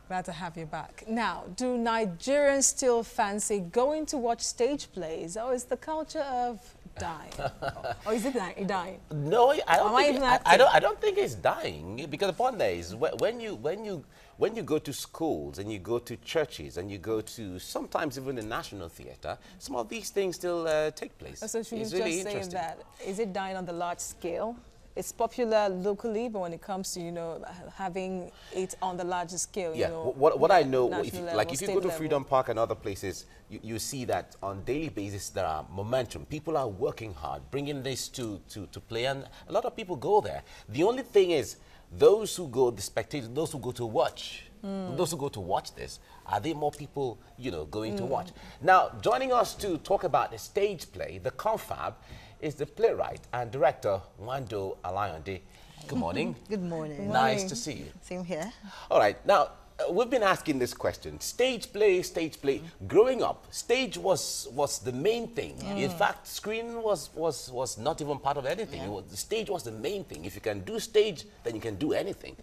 Glad to have you back. Now, do Nigerians still fancy going to watch stage plays, or is the culture of dying? Or is it dying? No, I don't think it's dying, because the point there is when you go to schools and you go to churches and you go to sometimes even the National Theatre, some of these things still take place. So should it's we really just say interesting. that is it dying on the large scale? It's popular locally, but when it comes to, having it on the larger scale, what I know, if you go to level. Freedom Park and other places, you see that on daily basis there are momentum. People are working hard, bringing this to play, and a lot of people go there. The only thing is, those who go, the spectators, those who go to watch, those who go to watch this, are there more people, going to watch? Now, joining us to talk about the stage play, the confab, is the playwright and director Wando Alayande. Good morning. Good morning. Nice to see you. Same here. All right. Now, we've been asking this question. Stage play, stage play. Growing up, stage was the main thing. In fact, screen was not even part of anything. The stage was the main thing. If you can do stage, then you can do anything.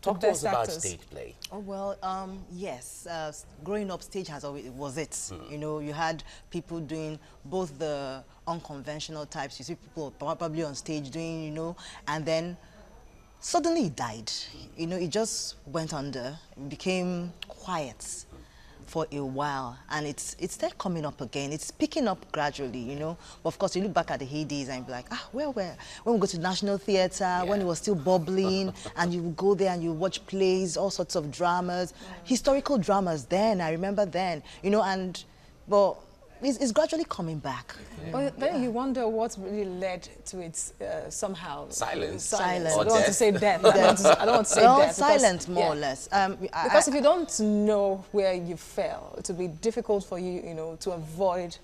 Talk to us about stage play. Oh, well, yes. Growing up, stage was it. You had people doing both the unconventional types. You see people probably on stage doing, and then suddenly it died. It just went under. It became quiet for a while, and it's still coming up again. It's picking up gradually, But of course, you look back at the heydays and be like, when we go to National Theatre, when it was still bubbling, and you would go there and you watch plays, all sorts of dramas, historical dramas then, I remember then, but it's gradually coming back. But then you wonder what really led to its somehow silence. I don't want to say death. I don't want to say death. Silence, more or less. Because if you don't know where you fell, it will be difficult for you, to avoid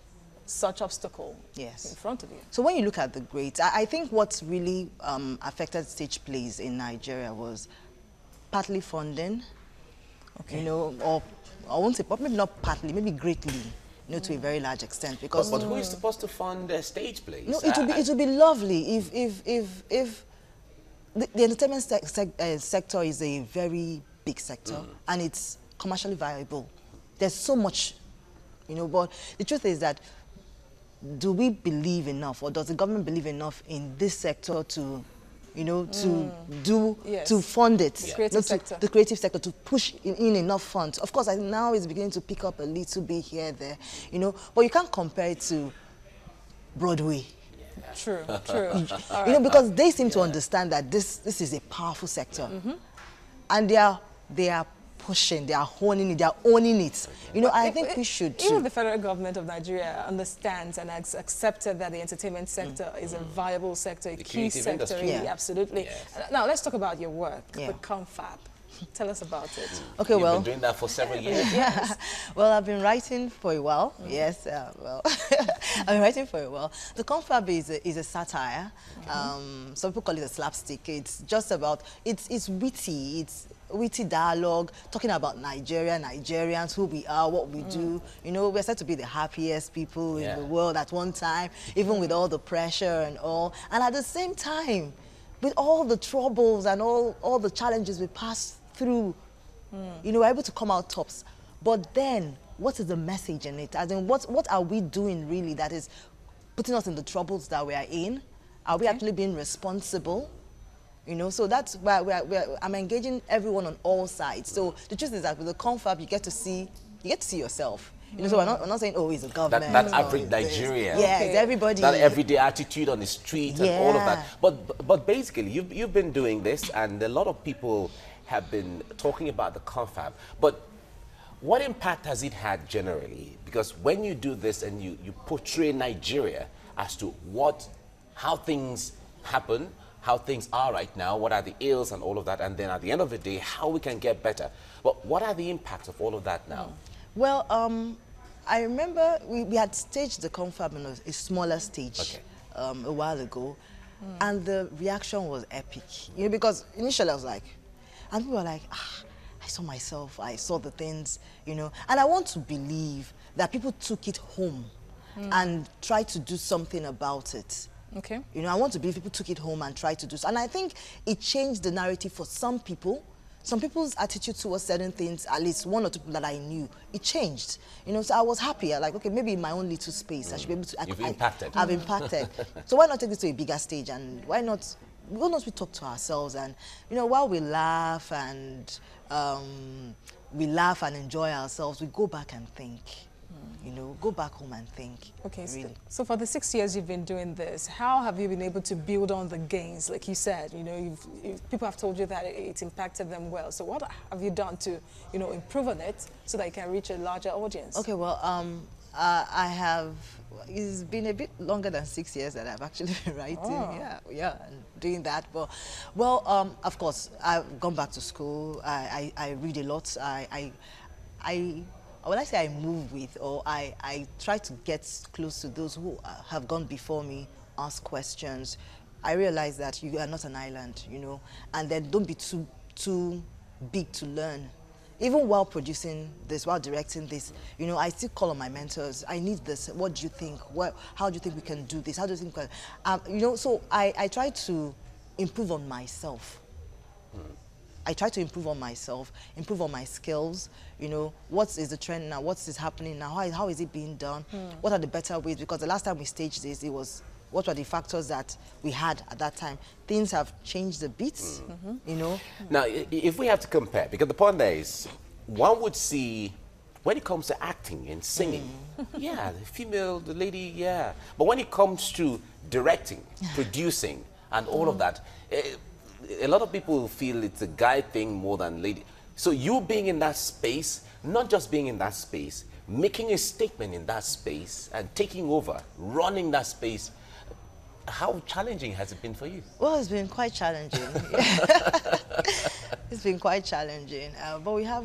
such obstacle in front of you. So when you look at the greats, I think what really affected stage plays in Nigeria was partly funding, or I won't say, maybe not partly, maybe greatly. To a very large extent, because but who is supposed to fund stage plays? No, it would be lovely if the entertainment sector is a very big sector and it's commercially viable. There's so much, but the truth is that, do we believe enough, or does the government believe enough in this sector to to fund it, the creative sector, to push in enough funds? Of course, now it's beginning to pick up a little bit here, there, but you can't compare it to Broadway. True. Because they seem to understand that this is a powerful sector, and they are pushing, they are honing it, they are owning it. I think we should too. Even the federal government of Nigeria understands and has accepted that the entertainment sector is a viable sector, a key sector. Absolutely. Now, let's talk about your work, the confab. Tell us about it. Okay, You've been doing that for several years. Well, I've been writing for a while. Yes, I've been writing for a while. The confab is a satire. Some people call it a slapstick. It's just about, it's witty. It's witty dialogue, talking about Nigeria, Nigerians, who we are, what we do. We're said to be the happiest people in the world at one time, even with all the pressure and all. And at the same time, with all the troubles and all the challenges we pass through, we're able to come out tops. But then, what is the message in it? As in, what are we doing really that is putting us in the troubles that we are in? Are we actually being responsible? So that's why I'm engaging everyone on all sides. So the truth is that with the confab, you get to see yourself. So we're not saying, oh, it's a government. That average Nigerian. It's everybody. That everyday attitude on the street and all of that. But basically, you've been doing this, and a lot of people have been talking about the confab. But what impact has it had generally? Because when you do this and you portray Nigeria as to how things happen, how things are right now, what are the ills and all of that, and then at the end of the day, how we can get better. But what are the impacts of all of that now? Well, I remember we had staged the confab on a smaller stage a while ago, and the reaction was epic. Because initially I was like, and people were like, I saw myself, I saw the things, and I want to believe that people took it home and tried to do something about it. Okay. I want to believe people took it home and tried to do so. And I think it changed the narrative for some people some people's attitude towards certain things, at least one or two people that I knew, it changed. You know, so I was happy. Like, okay, maybe in my own little space, I should be able to. You've impacted. I've impacted. So why not take this to a bigger stage, and why not we talk to ourselves, and you know, while we laugh and enjoy ourselves, we go back and think. You know, go back home and think. Okay, really. So for the 6 years you've been doing this, how have you been able to build on the gains? Like you said, you know, people have told you that it impacted them well. So what have you done to, you know, improve on it so that you can reach a larger audience? Okay, well, it's been a bit longer than 6 years that I've actually been writing. Oh. Yeah, and doing that. But, well, of course, I've gone back to school. I read a lot. When I say I move with, or I try to get close to those who have gone before me, ask questions. I realize that you are not an island, you know, and then don't be too big to learn. Even while producing this, while directing this, you know, I still call on my mentors. I need this. What do you think? How do you think we can do this? How do you think we can, you know, so I try to improve on myself. I try to improve on myself, improve on my skills, you know, what is the trend now, what is happening now, how is it being done, what are the better ways, because the last time we staged this, it was, what were the factors that we had at that time. Things have changed a bit, you know. Now, if we have to compare, because the point there is, one would see, when it comes to acting and singing, yeah, the female, the lady, yeah. But when it comes to directing, producing, and all of that, a lot of people feel it's a guy thing more than lady. So you being in that space, not just being in that space, making a statement in that space and taking over, running that space, how challenging has it been for you? Well, it's been quite challenging. It's been quite challenging. But we have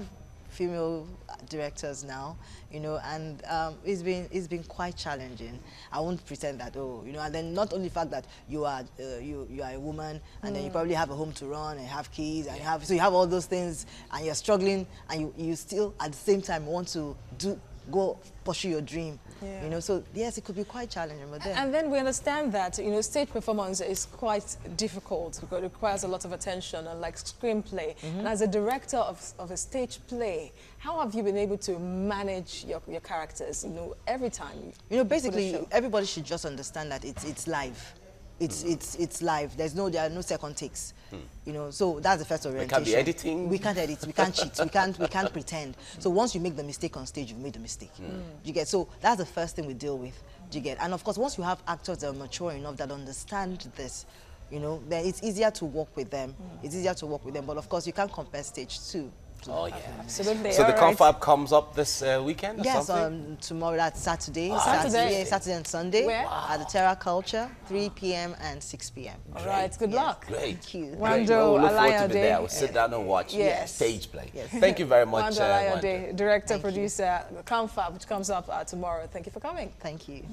female directors now, you know, and it's been quite challenging. I won't pretend that, oh, you know, and then not only the fact that you are a woman, and then you probably have a home to run and have kids, and you have all those things, and you're struggling, and you still at the same time want to go pursue your dream. Yeah. You know, so yes, it could be quite challenging. But and then we understand that, you know, stage performance is quite difficult because it requires a lot of attention, and like screenplay. And as a director of a stage play, how have you been able to manage your characters, you know, every time? You know, basically, everybody should just understand that it's live. It's live. There are no second takes. You know, so that's the first orientation. We can't be editing. We can't edit. We can't cheat. We can't pretend. So once you make the mistake on stage, you've made the mistake. You get? So that's the first thing we deal with. You get? And of course, once you have actors that are mature enough that understand this, you know, then it's easier to work with them. It's easier to work with them. But of course, you can't compare stage 2. Oh, yeah. Absolutely. So the confab comes up this weekend or yes, something? Tomorrow, that's Saturday. Saturday and Sunday. Where? At the Terra Culture, 3 p.m. and 6 p.m. All right, good luck. Great. Thank you. Great. Well, we'll look forward to be there. We'll sit down and watch stage play. Yes. Thank you very much. Wando Alayode, director, producer, confab, which comes up tomorrow. Thank you for coming. Thank you.